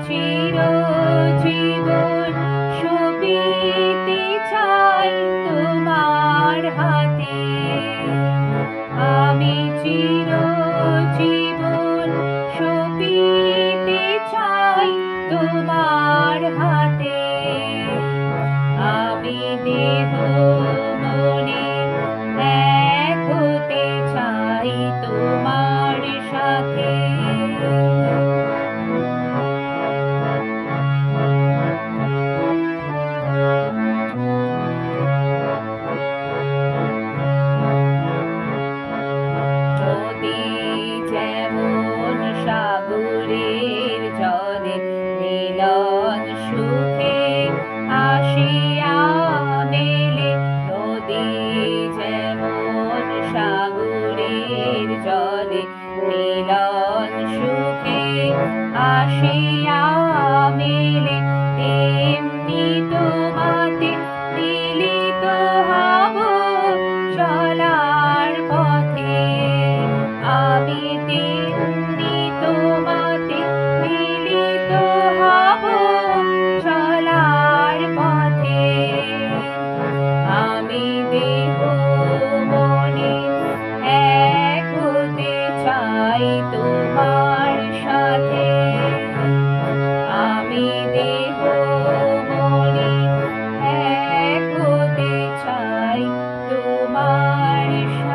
চিরজীবন সপিতে চাই তোমার হাতে। আমি চিরজীবন সপিতে চাই তোমার হাতে। আমি দেহ মনে এক হতে চাই তোমার সাথে। নদী যেমন সাগরের জলে মিলন সুখে আসিয়া মেলে। নদী যেমন সাগরের জলে মিলন সুখে আসিয়া মেলে, তেমনি তোমাতে মিলিত হব চলার পথে। আমি তেমনি তোমাতে মিলিত হব চলার পথে। আমি দেহ মনে এক হতে চাই তোমার সাথে। আমি দেহ মনে এক হতে চাই তোমার সাথে।